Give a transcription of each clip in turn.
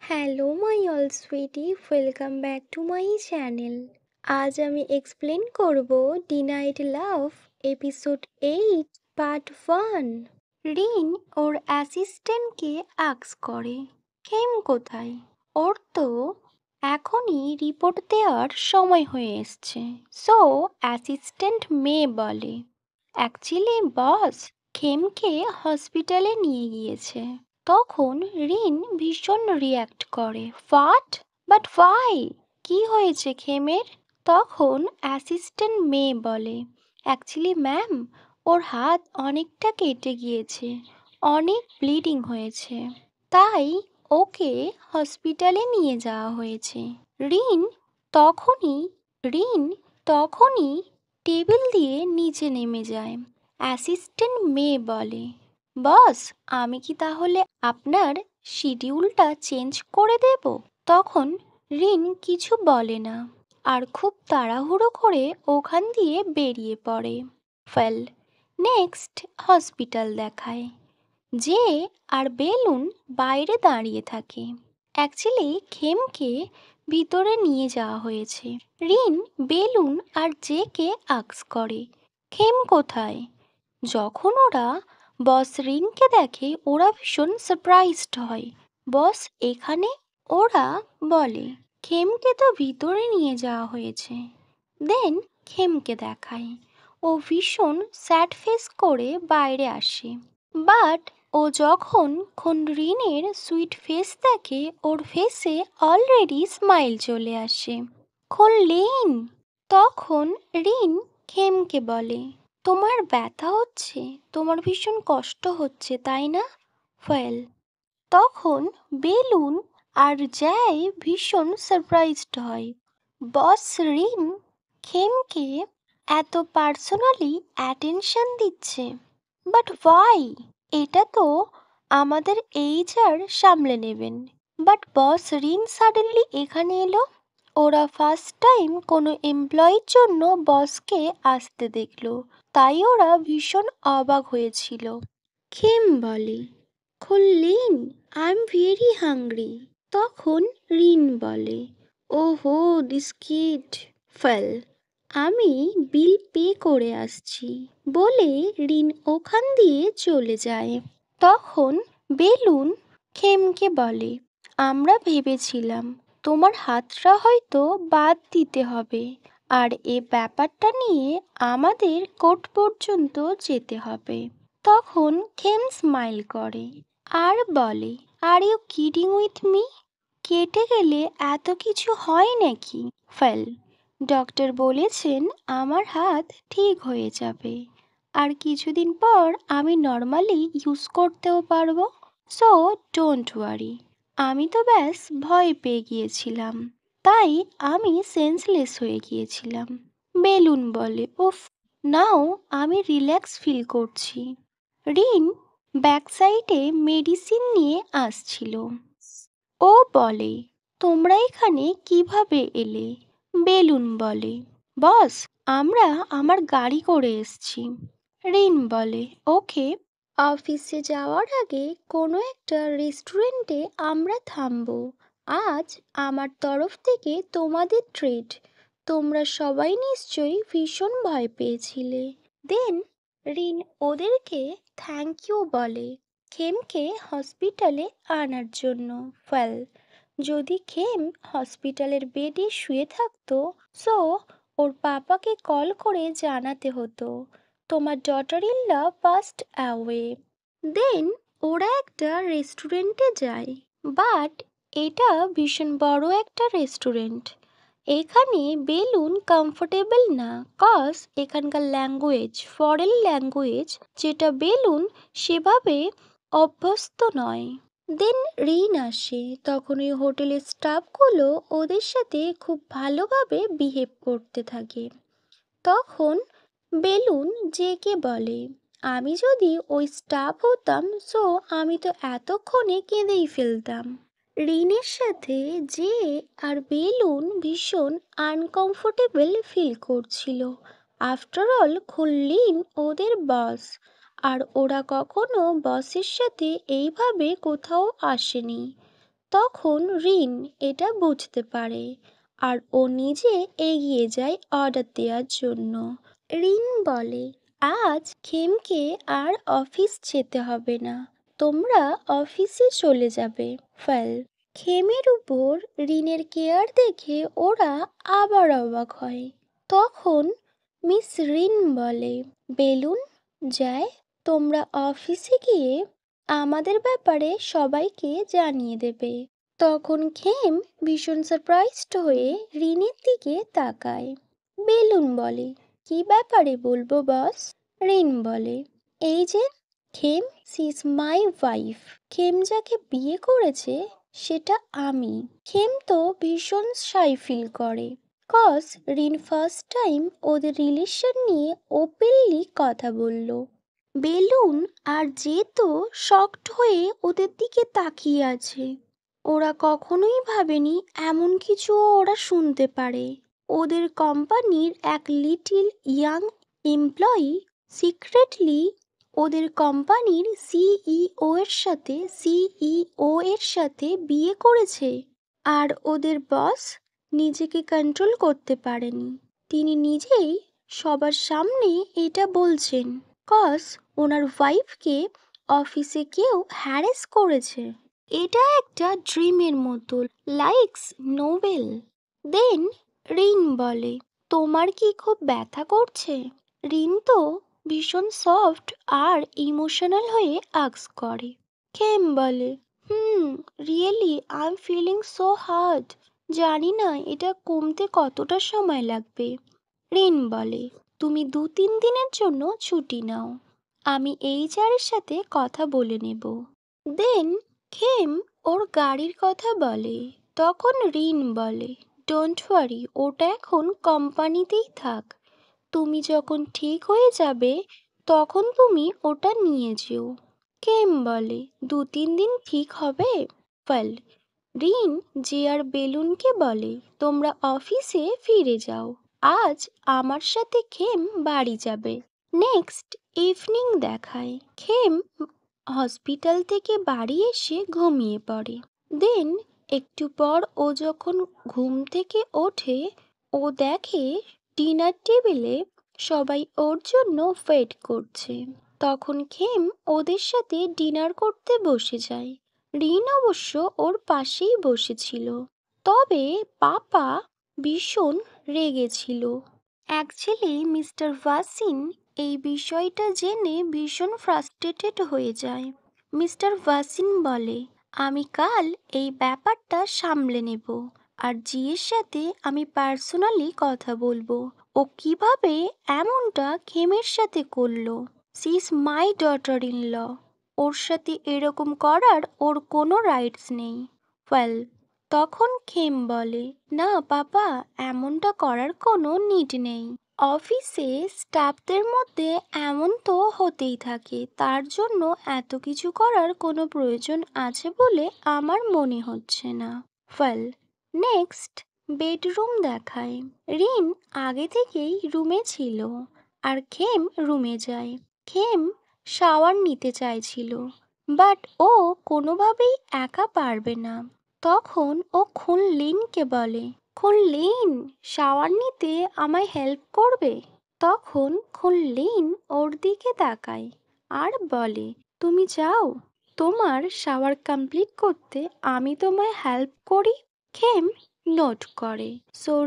Hello my all sweetie, welcome back to my channel. আজ আমি explain করব denied love episode 8 part 1। Rin ওর অ্যাসিস্ট্যান্টকে আক্স করে, খেম কোথায়? ওর তো এখনই রিপোর্ট দেওয়ার সময় হয়ে এসছে। সো অ্যাসিস্ট্যান্ট মেয়ে বলে, অ্যাকচুয়ালি বস খেমকে হসপিটালে নিয়ে গিয়েছে। তখন রিন ভীষণ রিয়্যাক্ট করে, হোয়াট? But why? কি হয়েছে খেমের? তখন অ্যাসিস্ট্যান্ট মেয়ে বলে, অ্যাকচুয়ালি ম্যাম, ওর হাত অনেকটা কেটে গিয়েছে, অনেক ব্লিডিং হয়েছে, তাই ওকে হসপিটালে নিয়ে যাওয়া হয়েছে। রিন তখনই রিন তখনই টেবিল দিয়ে নিচে নেমে যায়। অ্যাসিস্ট্যান্ট মেয়ে বলে, বস, আমি কি তাহলে আপনার শিডিউলটা চেঞ্জ করে দেব? তখন রিন কিছু বলে না আর খুব তাড়াহুড়ো করে ওখান দিয়ে বেরিয়ে পড়ে। ওয়েল, নেক্সট হসপিটাল দেখায়। যে আর বেলুন বাইরে দাঁড়িয়ে থাকে। অ্যাকচুয়ালি খেমকে ভিতরে নিয়ে যাওয়া হয়েছে। রিন বেলুন আর জেকে আক্স করে, খেম কোথায়? যখন ওরা বস রিনকে দেখে ওরা ভীষণ সারপ্রাইজড হয়। বস এখানে? ওরা বলে, খেমকে তো ভিতরে নিয়ে যাওয়া হয়েছে। দেন খেমকে দেখায়। ও ভীষণ স্যাড ফেস করে বাইরে আসে। বাট ও যখন রিনের সুইট ফেস দেখে, ওর ফেসে অলরেডি স্মাইল চলে আসে। রিন! তখন রিন খেমকে বলে, তোমার ব্যথা হচ্ছে, তোমার ভীষণ কষ্ট হচ্ছে, তাই না? ওয়েল, তখন বেলুন আর জ্যায় ভীষণ সারপ্রাইজড হয়। বস রিন খেমকে এত পার্সোনালি অ্যাটেনশন দিচ্ছে, বাট ওয়াই? এটা তো আমাদের এইচআর সামলে নেবেন। বাট বস রিন সাডেনলি এখানে এলো। ওরা ফার্স্ট টাইম কোনো এমপ্লয়ির জন্য বসকে আসতে দেখলো, তাই ওরা ভীষণ অবাক হয়েছিল। খেম বলে, Lin, I am very hungry. তখন রিন বলে, ওহো দিস কিড। ফেল, আমি বিল পে করে আসছি বলে রিন ওখান দিয়ে চলে যায়। তখন বেলুন খেমকে বলে, আমরা ভেবেছিলাম তোমার হাতটা হয়তো বাদ দিতে হবে, আর এ ব্যাপারটা নিয়ে আমাদের কোর্ট পর্যন্ত যেতে হবে। তখন খেম স্মাইল করে আর বলে, are you kidding with me? কেটে গেলে এত কিছু হয় নাকি? ফেল, ডক্টর বলেছেন আমার হাত ঠিক হয়ে যাবে, আর কিছুদিন পর আমি নর্মালি ইউজ করতেও পারবো। So don't worry. আমি তো ব্যাস ভয় পেয়ে গিয়েছিলাম, তাই আমি সেন্সলেস হয়ে গিয়েছিলাম। বেলুন বলে, উফ, নাও আমি রিল্যাক্স ফিল করছি। রিন ব্যাক সাইডে মেডিসিন নিয়ে আসছিল। ও বলে, তোমরা এখানে কিভাবে এলে? বেলুন বলে, বস, আমরা আমার গাড়ি করে এসছি। রিন বলে, ওকে। অফিসে যাওয়ার আগে কোনো একটা রেস্টুরেন্টে আমরা থামবো। আজ আমার তরফ থেকে তোমাদের ট্রিট। তোমরা সবাই নিশ্চয়ই ভীষণ ভয় পেয়েছিলে। দেন রিন ওদেরকে থ্যাংক ইউ বলে খেমকে হসপিটালে আনার জন্য। ওয়েল, যদি খেম হসপিটালের বেডে শুয়ে থাকতো, সো ওর পাপাকে কল করে জানাতে হতো, তোমার daughter in law passed away. Then ওরা একটা রেস্টুরেন্টে যায়। বাট এটা ভীষণ বড় একটা রেস্টুরেন্ট। এখানে বেলুন কমফোর্টেবল না, কজ এখানকার ল্যাঙ্গুয়েজ ফরেন ল্যাঙ্গুয়েজ, যেটা বেলুন সেভাবে অভ্যস্ত নয়। দেন রিন আসে। তখন ওই হোটেলের স্টাফগুলো ওদের সাথে খুব ভালোভাবে বিহেভ করতে থাকে। তখন বেলুন জেকে বলে, আমি যদি ওই স্টাফ হতাম, সো আমি তো এতক্ষণে কেঁদেই ফেলতাম। রিনের সাথে যে আর বেলুন ভীষণ আনকমফোর্টেবল ফিল করছিল। আফটার অল লিন ওদের বস, আর ওরা কখনো বসের সাথে এইভাবে কোথাও আসেনি। তখন রিন এটা বুঝতে পারে আর ও নিজে এগিয়ে যায় অর্ডার দেওয়ার জন্য। রিন বলে, আজ খেমকে আর অফিস যেতে হবে না, তোমরা অফিসে চলে যাবে। খেমের উপর রিনের কেয়ার দেখে ওরা আবার অবাক হয়। তখন মিস রিন বলে, বেলুন যায়, তোমরা অফিসে গিয়ে আমাদের ব্যাপারে সবাইকে জানিয়ে দেবে। তখন খেম ভীষণ সারপ্রাইজড হয়ে রিনের দিকে তাকায়। বেলুন বলে, কি ব্যাপারে বলবো বস? রিন বলে, এই যে Khem, C is my wife. Khem যাকে বিয়ে করেছে সেটা আমি। খেম তো ভীষণ শাই ফিল করে, কজ রিন ফার্স্ট টাইম ওদের রিলেশন নিয়ে ওপেনলি কথা বলল। বেলুন আর যে তো শকড হয়ে ওদের দিকে তাকিয়ে আছে। ওরা কখনোই ভাবেনি এমন কিছু ওরা শুনতে পারে। ওদের কোম্পানির এক লিটিল ইয়াং এমপ্লয়ি সিক্রেটলি ওদের কোম্পানির সিইও এর সাথে বিয়ে করেছে। আর ওদের বস নিজেকে কন্ট্রোল করতে পারেনি, তিনি নিজেই সবার সামনে এটা বলছেন, কজ ওনার ওয়াইফকে অফিসে কেউ হ্যারেস করেছে। এটা একটা ড্রিমের মতো, লাইকস নোবেল। দেন রিন বলে, তোমার কি খুব ব্যথা করছে? রিন তো ভীষণ সফট আর ইমোশনাল হয়ে আস্ক করে। খেম বলে, really I am feeling so hard, জানি না এটা কমতে কতটা সময় লাগবে। রিন বলে, তুমি 2-3 দিনের জন্য ছুটি নাও, আমি এইচআরের সাথে কথা বলে নেব। দেন খেম ওর গাড়ির কথা বলে। তখন রিন বলে, ডোন্ট ওয়ারি, ওটা এখন কোম্পানিতেই থাক, তুমি যখন ঠিক হয়ে যাবে তখন তুমি ওটা নিয়ে যেও। খেম বলে, 2-3 দিন ঠিক হবে? রিন যে আর বেলুনকে বলে, তোমরা অফিসে ফিরে যাও, আজ আমার সাথে খেম বাড়ি যাবে। নেক্সট ইভিনিং দেখায় খেম হসপিটাল থেকে বাড়ি এসে ঘুমিয়ে পড়ে। দেন একটু পর ও যখন ঘুম থেকে ওঠে, ও দেখে ডিনার টেবিলে সবাই ওর জন্য ওয়েট করছে। তখন খেম ওদের সাথে ডিনার করতে বসে যায়। রিন অবশ্য ওর পাশেই বসেছিল, তবে পাপা ভীষণ রেগেছিল। অ্যাকচুয়ালি মিস্টার ওয়াসিন এই বিষয়টা জেনে ভীষণ ফ্রাস্ট্রেটেড হয়ে যায়। মিস্টার ওয়াসিন বলে, আমি কাল এই ব্যাপারটা সামলে নেব, আর জিয়ের সাথে আমি পার্সোনালি কথা বলবো ও কিভাবে এমনটা খেমের সাথে করলো। She is my daughter in law, ওর সাথে এরকম করার ওর কোনো রাইটস নেই। তখন খেম বলে, না পাপা, এমনটা করার কোনো নিড নেই। অফিসে স্টাফদের মধ্যে এমন তো হতেই থাকে, তার জন্য এত কিছু করার কোনো প্রয়োজন আছে বলে আমার মনে হচ্ছে না। নেক্সট বেডরুম দেখায়। রিন আগে থেকেই রুমে ছিল আর খেম রুমে যায়। খেম শাওয়ার নিতে চাইছিল, বাট ও কোনোভাবেই একা পারবে না। তখন ও খুনলিনকে বলে, খুনলিন শাওয়ার নিতে আমায় হেল্প করবে? তখন খুনলিন ওর দিকে তাকায় আর বলে, তুমি যাও, তোমার শাওয়ার কমপ্লিট করতে আমি তোমায় হেল্প করি। খেম নোট করে।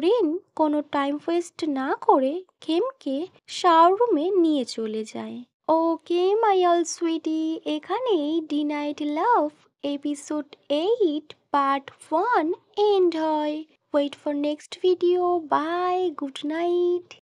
রিন কোনো টাইম ওয়েস্ট না করে খেমকে শাওয়ার রুমে নিয়ে চলে যায়। ওকে মাই অল সুইটি, এখানেই the night love episode 8 part 1 end হয়। Wait for next video. Bye, good night.